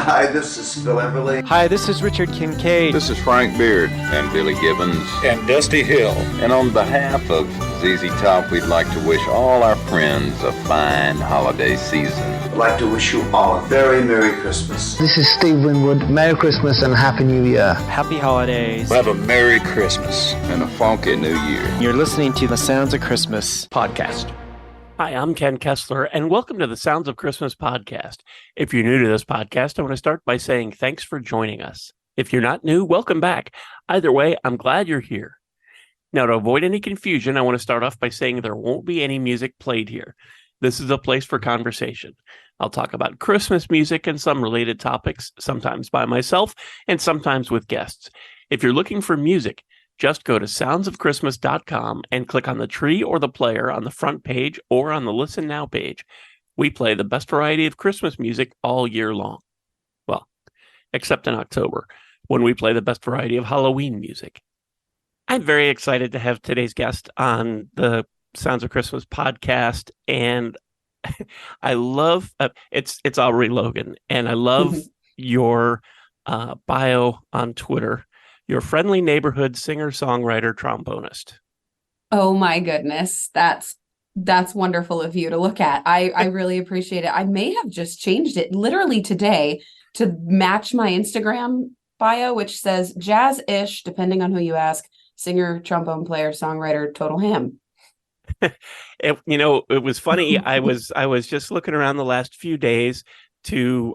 Hi, this is Phil Everly. Hi, this is Richard Kincaid. This is Frank Beard and Billy Gibbons and Dusty Hill. And on behalf of ZZ Top, we'd like to wish all our friends a fine holiday season. I'd like to wish you all a very Merry Christmas. This is Steve Winwood. Merry Christmas and Happy New Year. Happy holidays. Have a Merry Christmas. And a funky New Year. You're listening to the Sounds of Christmas podcast. Hi, I'm Ken Kessler, and welcome to the Sounds of Christmas podcast. If you're new to this podcast, I want to start by saying thanks for joining us. If you're not new, welcome back. Either way, I'm glad you're here. Now, to avoid any confusion, I want to start off by saying there won't be any music played here. This is a place for conversation. I'll talk about Christmas music and some related topics, sometimes by myself and sometimes with guests. If you're looking for music, just go to soundsofchristmas.com and click on the tree or the player on the front page or on the Listen Now page. We play the best variety of Christmas music all year long. Well, except in October, when we play the best variety of Halloween music. I'm very excited to have today's guest on the Sounds of Christmas podcast, and I love it's Aubrey Logan, and I love your bio on Twitter. Your friendly neighborhood singer-songwriter trombonist. Oh my goodness. That's wonderful of you to look at. I really appreciate it. I may have just changed it literally today to match my Instagram bio, which says jazz-ish, depending on who you ask, singer, trombone player, songwriter, total ham. It was funny. I was just looking around the last few days to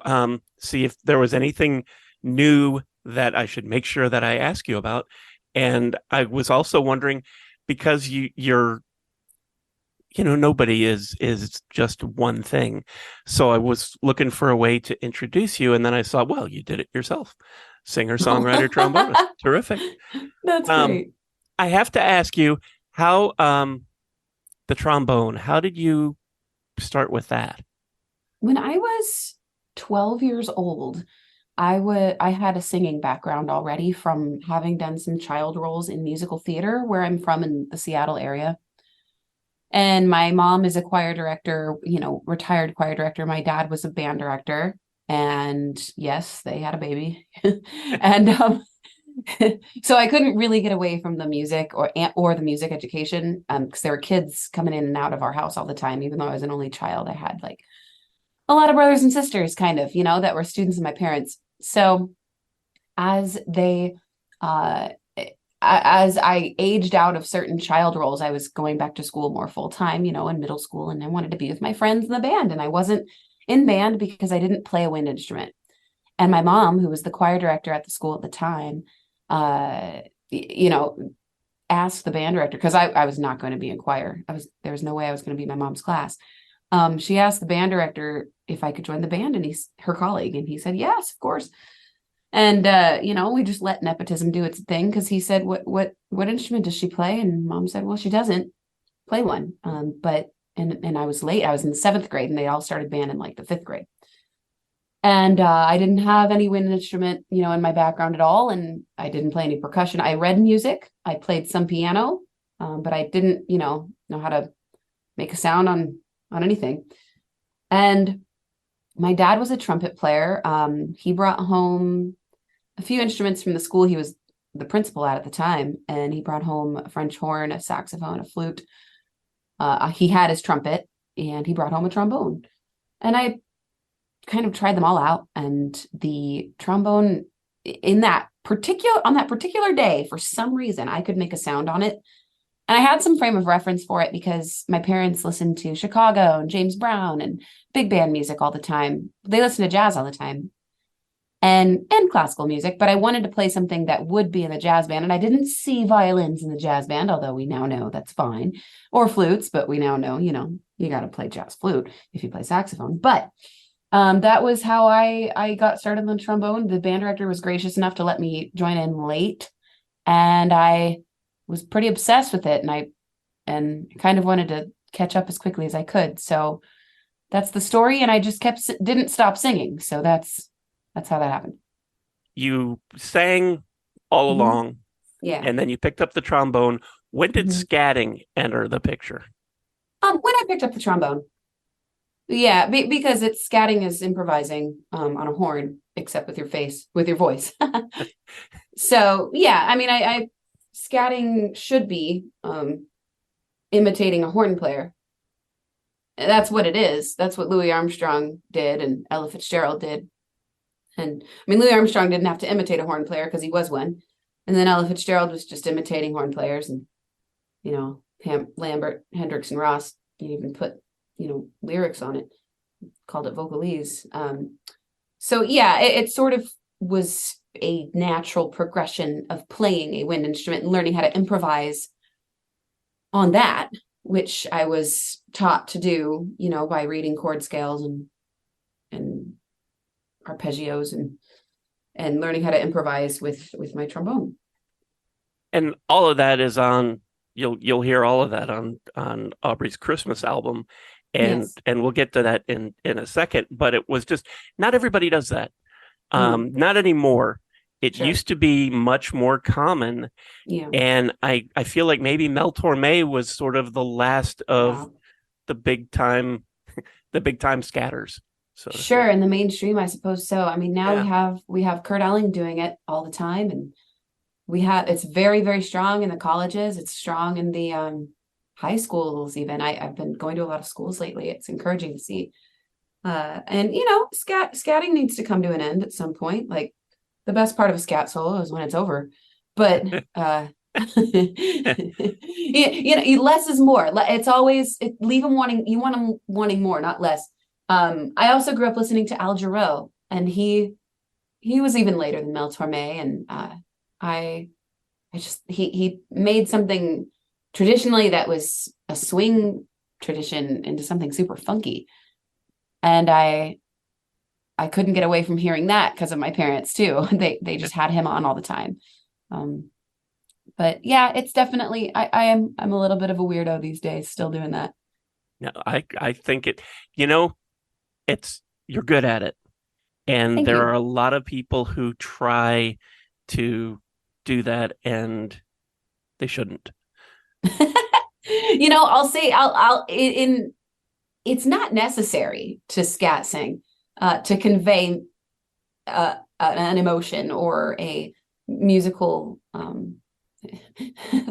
see if there was anything new that I should make sure that I ask you about. And I was also wondering, because you're nobody is just one thing. So I was looking for a way to introduce you. And then I saw, well, you did it yourself. Singer, songwriter, trombonist. Terrific. That's great. I have to ask you how, the trombone, how did you start with that? When I was 12 years old, I had a singing background already from having done some child roles in musical theater where I'm from in the Seattle area. And my mom is a choir director, retired choir director. My dad was a band director. And yes, they had a baby. And so I couldn't really get away from the music or the music education because there were kids coming in and out of our house all the time. Even though I was an only child, I had like a lot of brothers and sisters kind of, that were students of my parents. So as I aged out of certain child roles, I was going back to school more full time, in middle school, and I wanted to be with my friends in the band. And I wasn't in band because I didn't play a wind instrument. And my mom, who was the choir director at the school at the time, asked the band director, because I was not going to be in choir. There was no way I was going to be in my mom's class. She asked the band director if I could join the band, and her colleague, and he said, yes, of course. And, we just let nepotism do its thing, because he said, what instrument does she play? And mom said, well, she doesn't play one. And I was late. I was in the 7th grade, and they all started band in like the 5th grade. And I didn't have any wind instrument, in my background at all. And I didn't play any percussion. I read music. I played some piano, but I didn't, know how to make a sound on anything. And my dad was a trumpet player. He brought home a few instruments from the school he was the principal at the time. And he brought home a French horn, a saxophone, a flute. He had his trumpet, and he brought home a trombone. And I kind of tried them all out. And the trombone on that particular day, for some reason, I could make a sound on it. And I had some frame of reference for it because my parents listened to Chicago and James Brown and big band music all the time. They listened to jazz all the time and classical music, but I wanted to play something that would be in the jazz band. And I didn't see violins in the jazz band, although we now know that's fine, or flutes, but we now know, you got to play jazz flute if you play saxophone. But that was how I got started on the trombone. The band director was gracious enough to let me join in late, and I was pretty obsessed with it, and kind of wanted to catch up as quickly as I could. So that's the story, and I just didn't stop singing. So that's how that happened. You sang all along, yeah, and then you picked up the trombone. When did scatting enter the picture? When I picked up the trombone. Yeah, because scatting is improvising on a horn. except with your voice. So yeah, I mean, I scatting should be imitating a horn player. That's what it is. That's what Louis Armstrong did and Ella Fitzgerald did. And I mean, Louis Armstrong didn't have to imitate a horn player because he was one. And then Ella Fitzgerald was just imitating horn players. And, Lambert, Hendricks, and Ross, you even put, lyrics on it, called it vocalese. So yeah, it sort of was a natural progression of playing a wind instrument and learning how to improvise on that, which I was taught to do, by reading chord scales and arpeggios and learning how to improvise with my trombone. And all of that is on, you'll hear all of that on Aubrey's Christmas album. And Yes. and we'll get to that in a second, but it was just, not everybody does that. Not anymore. It Sure. used to be much more common. Yeah. And I feel like maybe Mel Torme was sort of the last of Wow. the big time scatters. So to Sure, say. in the mainstream, I suppose so. I mean, now we have Kurt Elling doing it all the time, and it's very, very strong in the colleges. It's strong in the high schools even. I've been going to a lot of schools lately. It's encouraging to see. And scatting needs to come to an end at some point. Like, the best part of a scat solo is when it's over. But less is more. It's always leave them wanting. You want them wanting more, not less. I also grew up listening to Al Jarreau, and he was even later than Mel Torme, and he made something traditionally that was a swing tradition into something super funky, and I couldn't get away from hearing that because of my parents too. They just had him on all the time. But yeah, it's definitely I'm a little bit of a weirdo these days, still doing that. No, I think you're good at it. And Thank there you. are a lot of people who try to do that and they shouldn't. I'll say it's not necessary to scat sing to convey an emotion or a musical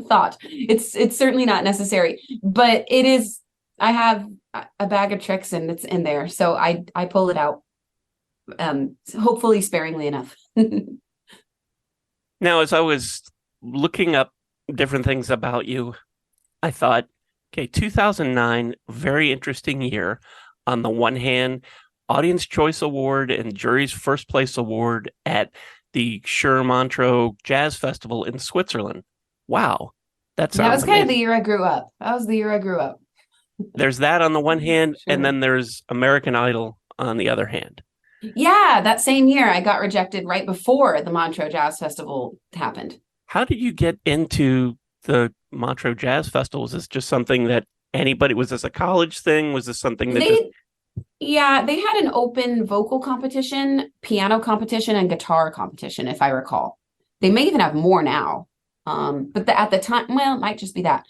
thought. It's certainly not necessary, but it is. I have a bag of tricks and it's in there, so I pull it out, hopefully sparingly enough. Now, as I was looking up different things about you, I thought, okay, 2009, very interesting year. On the one hand, Audience Choice Award and Jury's First Place Award at the Montreux Jazz Festival in Switzerland. Wow. That That was sounds kind of the amazing. year I grew up. That was the year I grew up. There's that on the one hand, Sure. and then there's American Idol on the other hand. Yeah, that same year I got rejected right before the Montreux Jazz Festival happened. How did you get into the Montreux Jazz Festival? Was this just something that was this a college thing? Was this something that They had an open vocal competition, piano competition, and guitar competition, if I recall. They may even have more now. But at the time, well, it might just be that.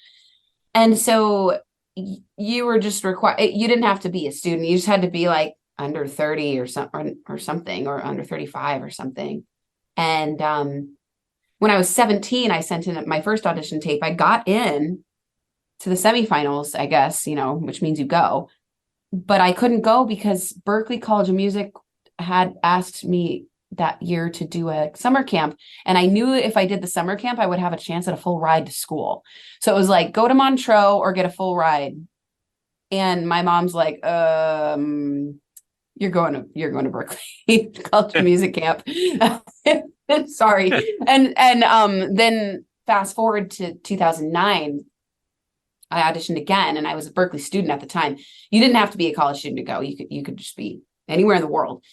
And so you were just required, you didn't have to be a student. You just had to be like under 30 or something, or under 35 or something. And when I was 17, I sent in my first audition tape. I got in to the semifinals, I guess, which means you go. But I couldn't go because Berklee College of Music had asked me that year to do a summer camp. And I knew if I did the summer camp, I would have a chance at a full ride to school. So it was like, go to Montreux or get a full ride. And my mom's like, you're going to Berklee College of Music camp. Sorry. And then fast forward to 2009, I auditioned again, and I was a Berklee student at the time. You didn't have to be a college student to go. You could just be anywhere in the world.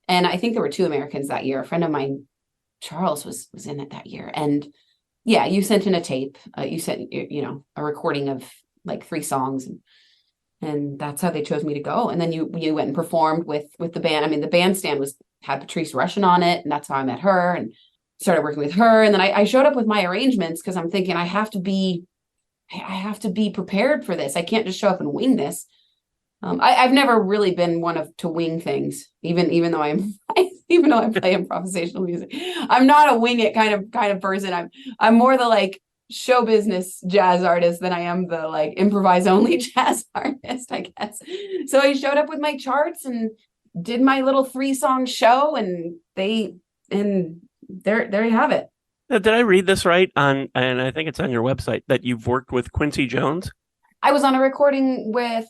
And I think there were 2 Americans that year. A friend of mine, Charles, was in it that year. And yeah, you sent in a tape. You sent a recording of like 3 songs, and that's how they chose me to go. And then you went and performed with the band. I mean, the bandstand had Patrice Rushen on it, and that's how I met her and started working with her. And then I showed up with my arrangements because I'm thinking I have to be prepared for this. I can't just show up and wing this. I've never really been one to wing things, even though I'm even though I play improvisational music. I'm not a wing it kind of person. I'm more the like show business jazz artist than I am the like improvise only jazz artist, I guess. So I showed up with my charts and did my little 3-song show, and there you have it. Did I read this right and I think it's on your website, that you've worked with Quincy Jones? I was on a recording with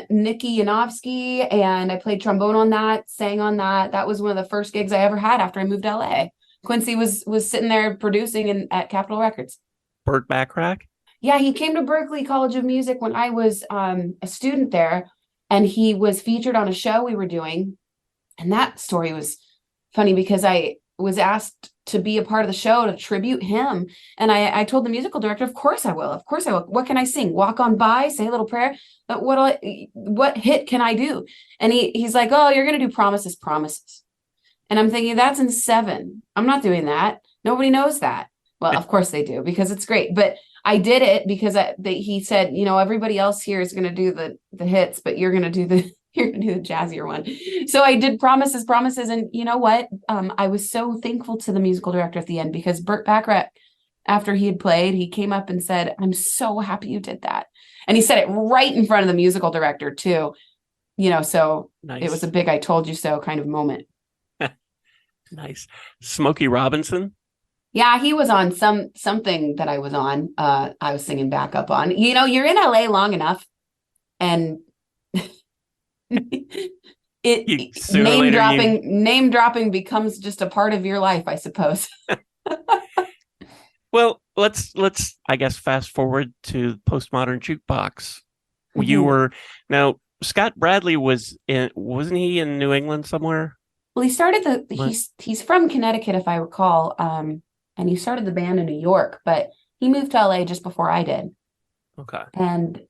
Nikki Yanofsky, and I played trombone on that, sang on that. That was one of the first gigs I ever had after I moved to LA. Quincy was sitting there producing at Capitol Records. Burt Bacharach? Yeah, he came to Berklee College of Music when I was a student there, and he was featured on a show we were doing. And that story was funny because I was asked to be a part of the show to tribute him. And I told the musical director, of course I will. Of course I will. What can I sing? Walk on by, say a little prayer. But what hit can I do? And he's like, oh, you're going to do Promises, Promises. And I'm thinking, that's in 7. I'm not doing that. Nobody knows that. Well, of course they do, because it's great. But I did it because he said, everybody else here is going to do the hits, but you're going to do the jazzier one. So I did Promises, Promises. And you know what? I was so thankful to the musical director at the end, because Burt Bacharach, after he had played, he came up and said, I'm so happy you did that. And he said it right in front of the musical director too. So nice. It was a big I told you so kind of moment. Nice. Smokey Robinson? Yeah, he was on something that I was on. I was singing backup on. You're in LA long enough, and name dropping becomes just a part of your life, I suppose. Well, let's I guess fast forward to Postmodern Jukebox. Mm-hmm. You were now Scott Bradley wasn't he in New England somewhere? Well, he started he's from Connecticut, if I recall. And he started the band in New York, but he moved to LA just before I did. Okay. And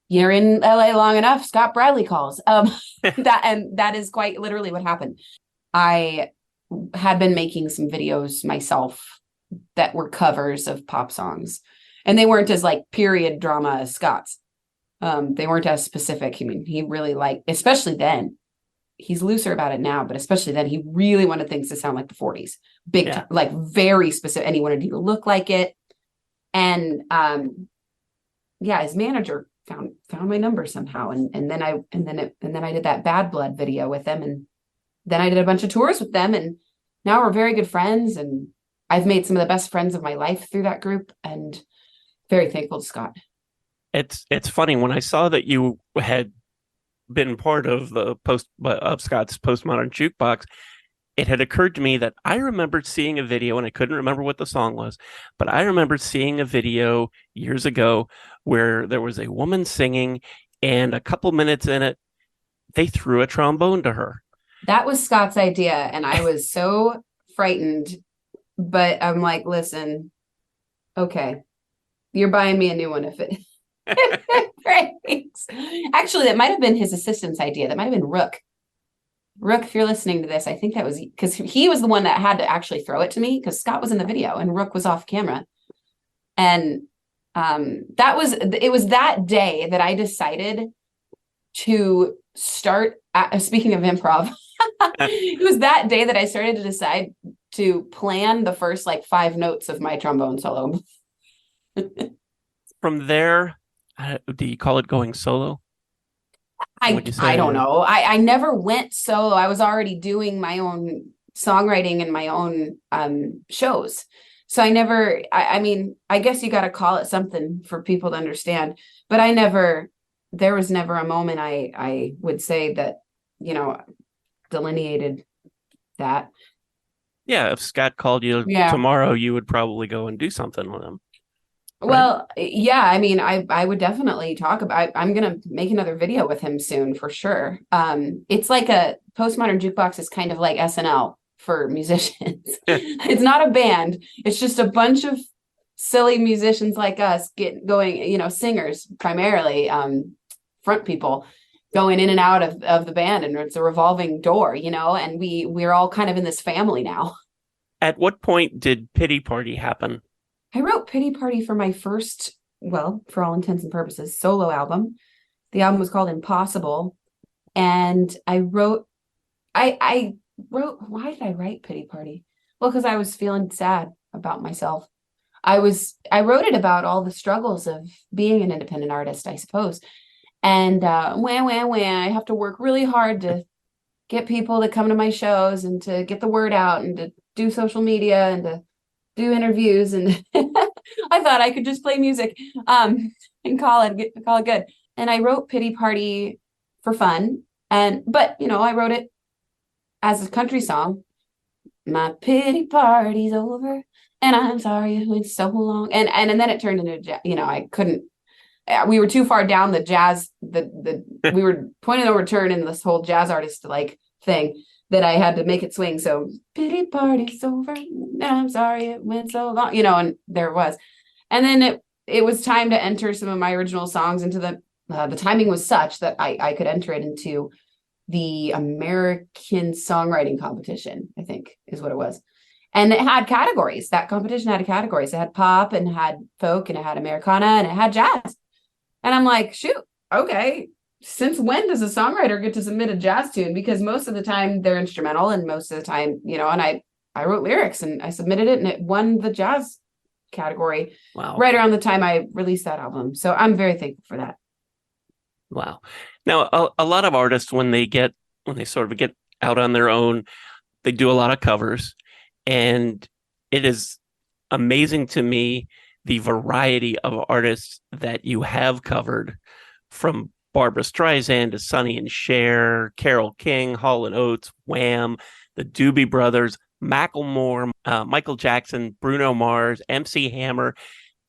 you're in LA long enough, Scott Bradley calls. That is quite literally what happened. I had been making some videos myself that were covers of pop songs, and they weren't as like period drama as Scott's. They weren't as specific. I mean, he really liked, especially then. He's looser about it now, but especially then, he really wanted things to sound like the 40s, like very specific, and he wanted you to look like it. And his manager found my number somehow, and then I did that Bad Blood video with them, and then I did a bunch of tours with them, and now we're very good friends, and I've made some of the best friends of my life through that group, and very thankful to Scott. It's funny, when I saw that you had been part of Scott's Postmodern Jukebox, it had occurred to me that I remembered seeing a video, and I couldn't remember what the song was, but I remembered seeing a video years ago where there was a woman singing, and a couple minutes in it, they threw a trombone to her. That was Scott's idea, and I was so frightened, but I'm like, listen, okay, you're buying me a new one if it breaks. Actually, that might have been his assistant's idea. That might have been Rook. Rook, if you're listening to this, I think that was because he was the one that had to actually throw it to me, because Scott was in the video and Rook was off camera. And it was that day that I decided to start, speaking of improv, it was that day that I started to decide to plan the first 5 notes of my trombone solo. From there, do you call it going solo? I don't know. I never went solo. I was already doing my own songwriting and my own shows. So I mean, I guess you got to call it something for people to understand. But there was never a moment I would say that, delineated that. Yeah, if Scott called you tomorrow, you would probably go and do something with him. Right? Well, yeah, I mean, I would definitely talk about, I'm going to make another video with him soon for sure. It's like a Postmodern Jukebox is kind of like SNL for musicians. It's not a band. It's just a bunch of silly musicians like us going, singers primarily, front people going in and out of the band, and it's a revolving door, and we're all kind of in this family now. At what point did Pity Party happen? I wrote Pity Party for my first, well, for all intents and purposes, solo album. The album was called Impossible. And I why did I write Pity Party? Well, because I was feeling sad about myself. I wrote it about all the struggles of being an independent artist, I suppose. And I have to work really hard to get people to come to my shows and to get the word out and to do social media and to do interviews. And I thought I could just play music and call it good. And I wrote Pity Party for fun. But I wrote it as a country song. My pity party's over, and I'm sorry it went so long. And then it turned into, I couldn't. We were too far down the jazz. We were pointing no return in this whole jazz artist like thing that I had to make it swing. So pity party's over, and I'm sorry it went so long. And there it was. And then it was time to enter some of my original songs into the timing was such that I could enter it into the American Songwriting Competition, I think is what it was. And it had categories. That competition had categories. It had pop and it had folk and it had Americana and it had jazz. And I'm like, shoot, okay. Since when does a songwriter get to submit a jazz tune? Because most of the time they're instrumental and most of the time, and I wrote lyrics and I submitted it and it won the jazz category. Wow. Right around the time I released that album. So I'm very thankful for that. Wow. Now, a lot of artists, when they sort of get out on their own, they do a lot of covers. And it is amazing to me the variety of artists that you have covered, from Barbra Streisand to Sonny and Cher, Carole King, Hall & Oates, Wham, the Doobie Brothers, Macklemore, Michael Jackson, Bruno Mars, MC Hammer,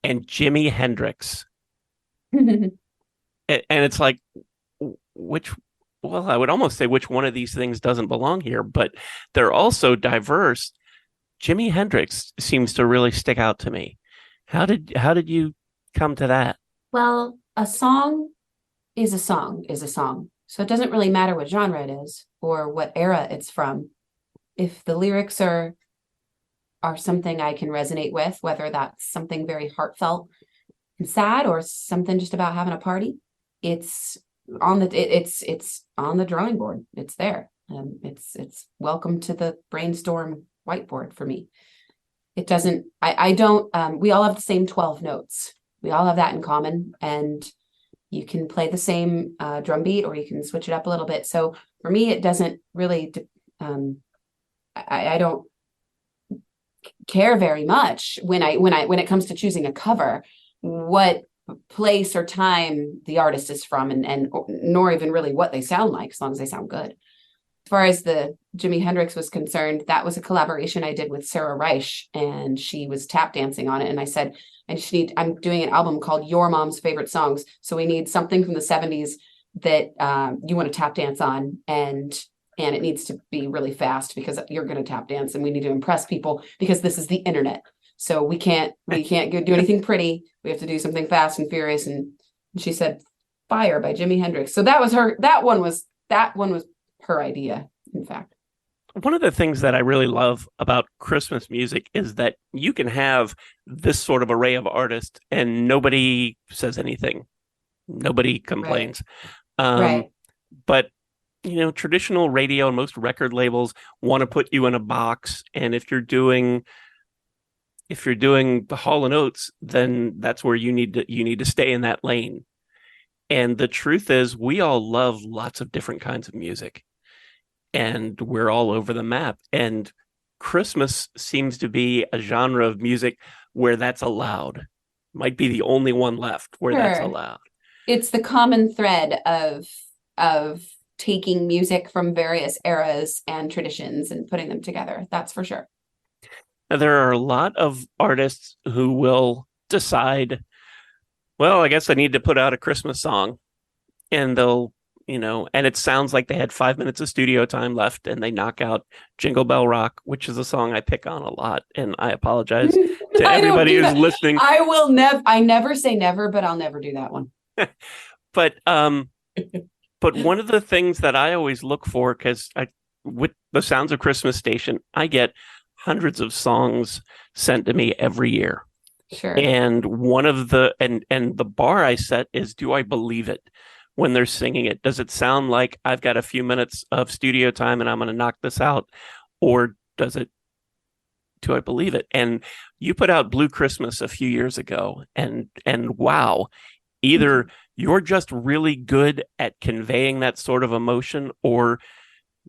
and Jimi Hendrix. And it's like, I would almost say which one of these things doesn't belong here, but they're also diverse. Jimi Hendrix seems to really stick out to me. How did you come to that? Well, a song is a song is a song. So it doesn't really matter what genre it is or what era it's from. If the lyrics are something I can resonate with, whether that's something very heartfelt and sad or something just about having a party, it's on the drawing board. It's there. It's welcome to the brainstorm whiteboard for me. It doesn't, I don't, we all have the same 12 notes. We all have that in common, and you can play the same drum beat or you can switch it up a little bit. So for me, it doesn't really, I don't care very much when it comes to choosing a cover, what place or time the artist is from, and nor even really what they sound like, as long as they sound good. As far as the Jimi Hendrix was concerned, that was a collaboration I did with Sarah Reich, and she was tap dancing on it. And I said, I'm doing an album called Your Mom's Favorite Songs. So we need something from the 70s that you want to tap dance on, and it needs to be really fast because you're going to tap dance, and we need to impress people because this is the internet. So we can't do anything pretty. We have to do something fast and furious. And she said, Fire by Jimi Hendrix. So that one was her idea, in fact. One of the things that I really love about Christmas music is that you can have this sort of array of artists and nobody says anything. Nobody complains. Right. But, traditional radio and most record labels want to put you in a box. And if you're doing the Hall & Oates, then that's where you need to stay in that lane. And the truth is, we all love lots of different kinds of music, and we're all over the map. And Christmas seems to be a genre of music where that's allowed. Might be the only one left where that's allowed. It's the common thread of taking music from various eras and traditions and putting them together. That's for sure. Now, there are a lot of artists who will decide, well, I guess I need to put out a Christmas song, and they'll, and it sounds like they had 5 minutes of studio time left, and they knock out Jingle Bell Rock, which is a song I pick on a lot, and I apologize to everybody who's listening. I never say never, but I'll never do that one. But one of the things that I always look for, because with the Sounds of Christmas station, I get hundreds of songs sent to me every year. Sure. And one of the and the bar I set is, do I believe it? when they're singing it? Does it sound like I've got a few minutes of studio time and I'm going to knock this out? Or do I believe it? And you put out Blue Christmas a few years ago, and wow, either you're just really good at conveying that sort of emotion or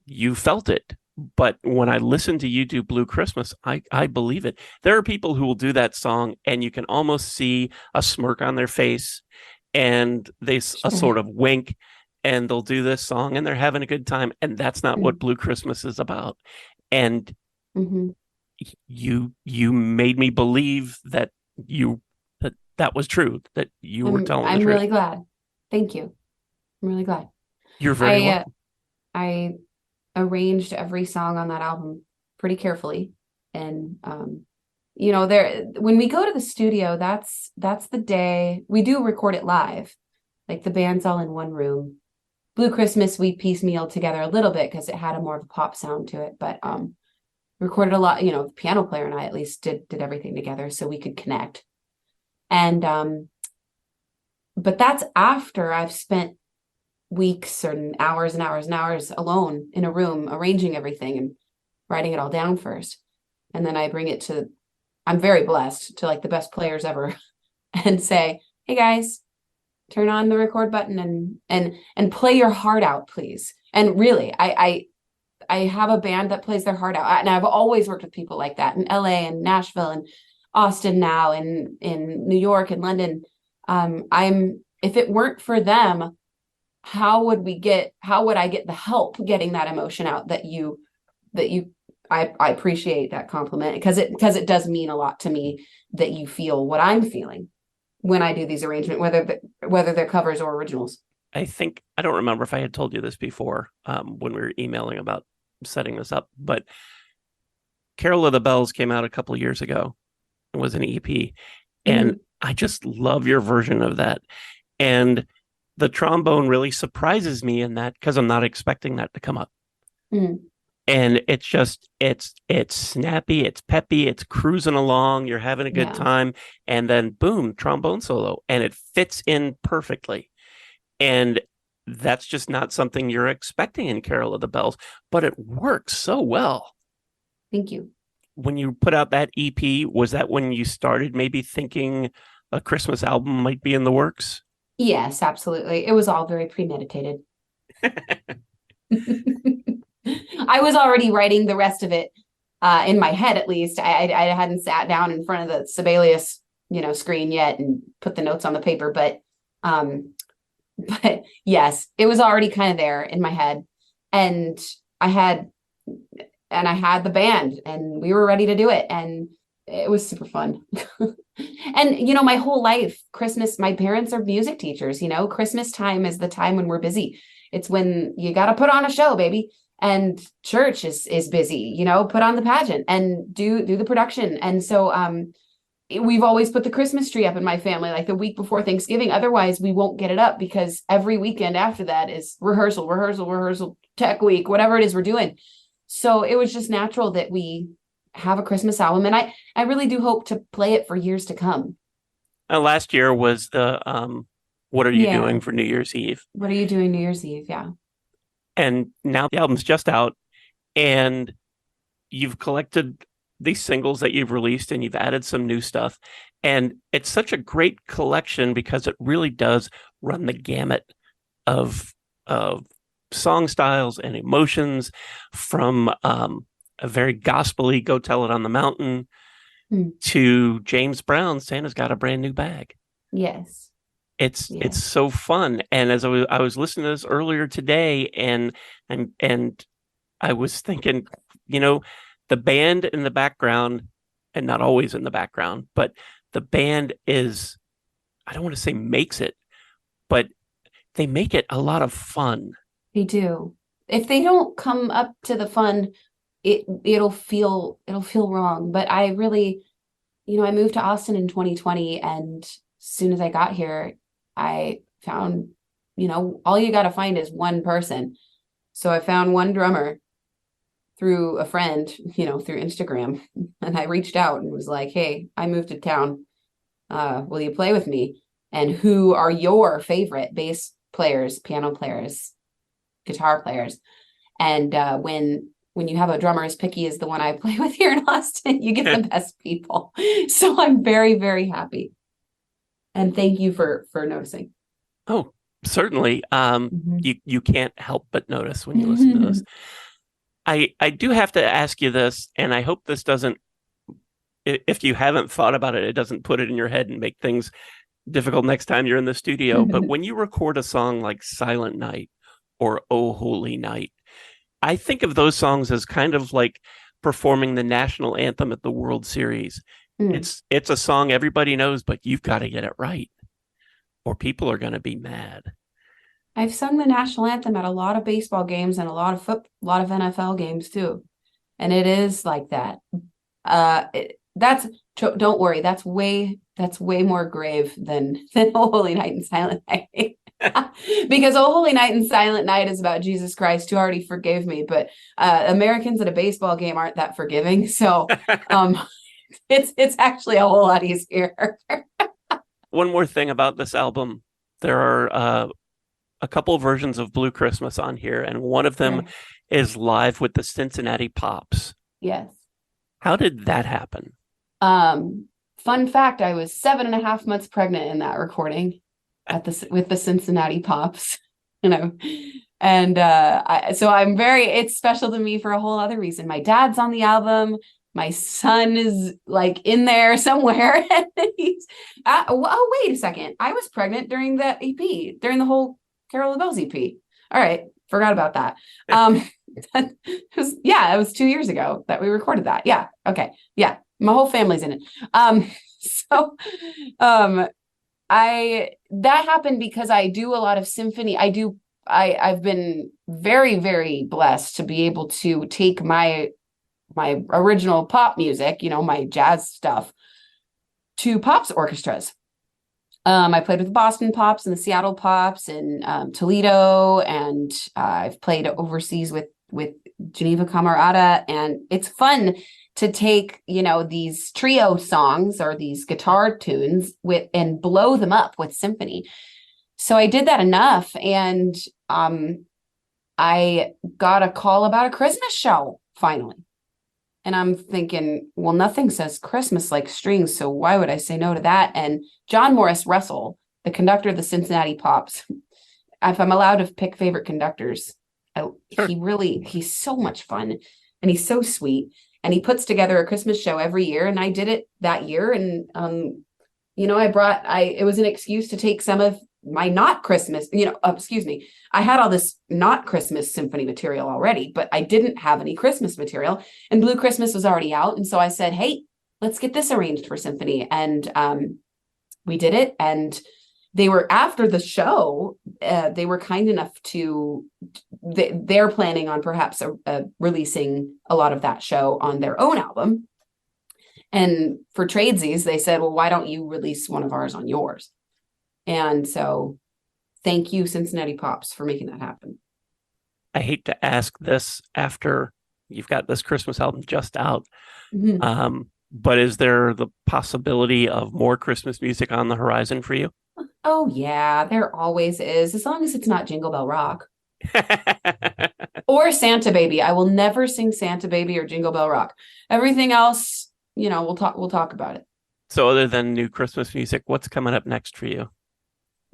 you felt it. But when I listen to you do Blue Christmas, I believe it. There are people who will do that song and you can almost see a smirk on their face and a sort of wink, and they'll do this song and they're having a good time. And that's not what Blue Christmas is about. And you made me believe that that was true, that you were telling the truth. I'm really glad. Thank you. I'm really glad. You're very welcome. I arranged every song on that album pretty carefully. And, when we go to the studio, that's the day we do record it live. Like the band's all in one room. Blue Christmas, we piecemealed together a little bit because it had a more of a pop sound to it. But recorded a lot, the piano player and I at least did everything together so we could connect. And but that's after I've spent weeks and hours alone in a room arranging everything and writing it all down first. And then I bring it to, I'm very blessed, to like the best players ever and say, hey guys, turn on the record button and play your heart out, please. And really, I have a band that plays their heart out. And I've always worked with people like that in LA and Nashville and Austin now and in New York and London. If it weren't for them, how would I get the help getting that emotion out I appreciate that compliment because it does mean a lot to me that you feel what I'm feeling when I do these arrangements, whether they're covers or originals. I don't remember if I had told you this before when we were emailing about setting this up, but Carol of the Bells came out a couple of years ago. It was an EP, and I just love your version of that. And the trombone really surprises me in that because I'm not expecting that to come up. And it's just, it's snappy, it's peppy, it's cruising along, you're having a good time, and then boom, trombone solo, and it fits in perfectly. And that's just not something you're expecting in Carol of the Bells, but it works so well. Thank you. When you put out that EP, was that when you started maybe thinking a Christmas album might be in the works? Yes, absolutely. It was all very premeditated. I was already writing the rest of it in my head, at least. I hadn't sat down in front of the Sibelius, screen yet and put the notes on the paper. But yes, it was already kind of there in my head. And I had the band and we were ready to do it. And it was super fun. And, my whole life, Christmas, my parents are music teachers, Christmas time is the time when we're busy. It's when you got to put on a show, baby. And church is busy, put on the pageant and do the production. And so we've always put the Christmas tree up in my family, like the week before Thanksgiving. Otherwise, we won't get it up because every weekend after that is rehearsal, tech week, whatever it is we're doing. So it was just natural that we have a Christmas album. And I really do hope to play it for years to come. Last year was the What Are You Doing for New Year's Eve? What are you doing New Year's Eve? Yeah. And now the album's just out and you've collected these singles that you've released and you've added some new stuff. And it's such a great collection because it really does run the gamut of song styles and emotions from a very gospel-y Go Tell It on the Mountain to James Brown, Santa's Got a Brand New Bag. Yes. It's so fun. And as I was listening to this earlier today and I was thinking, the band in the background, and not always in the background, but the band is, I don't want to say makes it, but they make it a lot of fun. They do. If they don't come up to the fun, it'll feel wrong. But I really, I moved to Austin in 2020, and as soon as I got here, I found, all you got to find is one person. So I found one drummer through a friend, through Instagram. And I reached out and was like, hey, I moved to town. Will you play with me? And who are your favorite bass players, piano players, guitar players. And when you have a drummer as picky as the one I play with here in Austin, you get the best people. So I'm very, very happy. And thank you for noticing. Oh, certainly. Mm-hmm. You can't help but notice when you listen to this. I do have to ask you this, and I hope this doesn't, if you haven't thought about it, it doesn't put it in your head and make things difficult next time you're in the studio. But when you record a song like Silent Night or Oh Holy Night, I think of those songs as kind of like performing the national anthem at the World Series. It's a song everybody knows, but you've got to get it right, or people are going to be mad. I've sung the national anthem at a lot of baseball games and a lot of NFL games too, and it is like that. Don't worry, that's way more grave than Oh Holy Night and Silent Night. Because Oh Holy Night and Silent Night is about Jesus Christ who already forgave me, but Americans at a baseball game aren't that forgiving, so it's actually a whole lot easier. One more thing about this album, there are a couple versions of Blue Christmas on here, and one of them is live with the Cincinnati Pops. Yes. How did that happen? Fun fact, I was 7.5 months pregnant in that recording with the Cincinnati Pops, and it's special to me for a whole other reason. My dad's on the album. My son is like in there somewhere. And he's wait a second. I was pregnant during the EP, during the whole Carol of Bells EP. All right. Forgot about that. It was 2 years ago that we recorded that. Yeah. Okay. Yeah. My whole family's in it. That happened because I do a lot of symphony. I've been very, very blessed to be able to take my original pop music, my jazz stuff, to Pops orchestras. I played with the Boston Pops and the Seattle Pops and Toledo, and I've played overseas with Geneva Camerata, and it's fun to take these trio songs or these guitar tunes and blow them up with symphony. So I did that enough, and I got a call about a Christmas show finally. And I'm thinking, well, nothing says Christmas like strings, so why would I say no to that? And John Morris Russell, the conductor of the Cincinnati Pops, if I'm allowed to pick favorite conductors, he's so much fun, and he's so sweet, and he puts together a Christmas show every year, and I did it that year, and it was an excuse to take some of my not Christmas, I had all this not Christmas symphony material already, but I didn't have any Christmas material, and Blue Christmas was already out. And so I said, hey, let's get this arranged for symphony. And we did it. And they were, after the show, they were kind enough they're planning on perhaps releasing a lot of that show on their own album. And for tradesies, they said, well, why don't you release one of ours on yours? And so thank you, Cincinnati Pops, for making that happen. I hate to ask this after you've got this Christmas album just out, but is there the possibility of more Christmas music on the horizon for you? Oh, yeah, there always is, as long as it's not Jingle Bell Rock. Or Santa Baby. I will never sing Santa Baby or Jingle Bell Rock. Everything else, we'll talk about it. So other than new Christmas music, what's coming up next for you?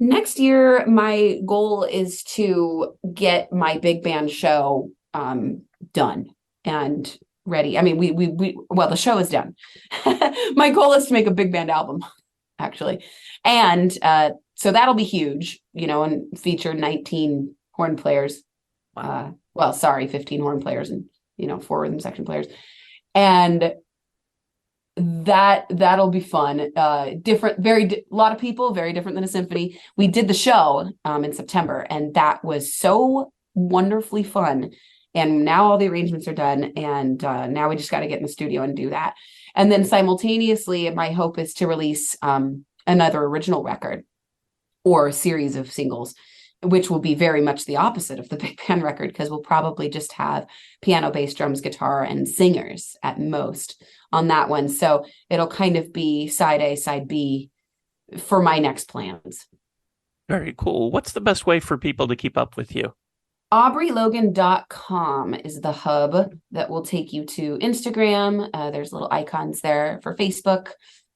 Next year, my goal is to get my big band show done and ready. I mean, the show is done. My goal is to make a big band album, actually. And so that'll be huge, and feature 19 horn players. 15 horn players and, 4 rhythm section players. And that'll be fun. Different, a lot of people, very different than a symphony. We did the show in September, and that was so wonderfully fun. And now all the arrangements are done, and now we just got to get in the studio and do that. And then simultaneously, my hope is to release another original record or a series of singles, which will be very much the opposite of the big band record, because we'll probably just have piano, bass, drums, guitar, and singers at most on that one. So it'll kind of be side A, side B for my next plans. Very cool. What's the best way for people to keep up with you? AubreyLogan.com is the hub that will take you to Instagram. There's little icons there for Facebook,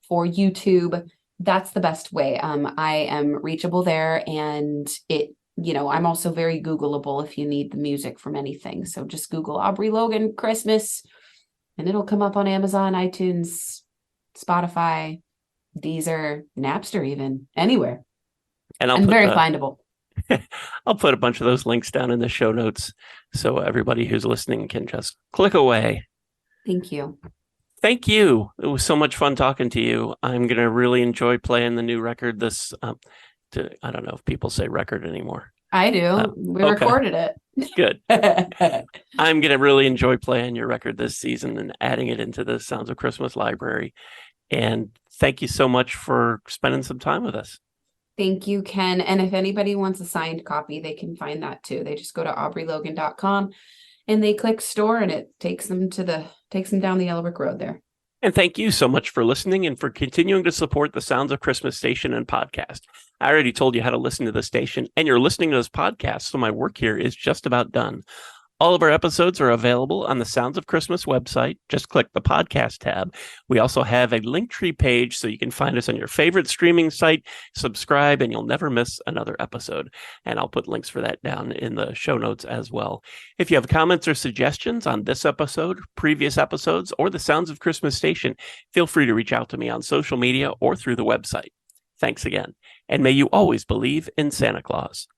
for YouTube. That's the best way. I am reachable there, and I'm also very Googleable if you need the music from anything. So just Google Aubrey Logan Christmas, and it'll come up on Amazon, iTunes, Spotify, Deezer, Napster, even anywhere. And I'm very findable. I'll put a bunch of those links down in the show notes so everybody who's listening can just click away. Thank you. Thank you. It was so much fun talking to you. I'm going to really enjoy playing the new record. I don't know if people say record anymore. I do. We recorded it. Good. I'm going to really enjoy playing your record this season and adding it into the Sounds of Christmas library. And thank you so much for spending some time with us. Thank you, Ken. And if anybody wants a signed copy, they can find that too. They just go to AubreyLogan.com and they click store, and it takes them down the Yellow Brick Road there. And thank you so much for listening and for continuing to support the Sounds of Christmas station and podcast. I already told you how to listen to the station, and you're listening to this podcast, so my work here is just about done. All of our episodes are available on the Sounds of Christmas website. Just click the podcast tab. We also have a Linktree page so you can find us on your favorite streaming site, subscribe, and you'll never miss another episode. And I'll put links for that down in the show notes as well. If you have comments or suggestions on this episode, previous episodes, or the Sounds of Christmas station, feel free to reach out to me on social media or through the website. Thanks again. And may you always believe in Santa Claus.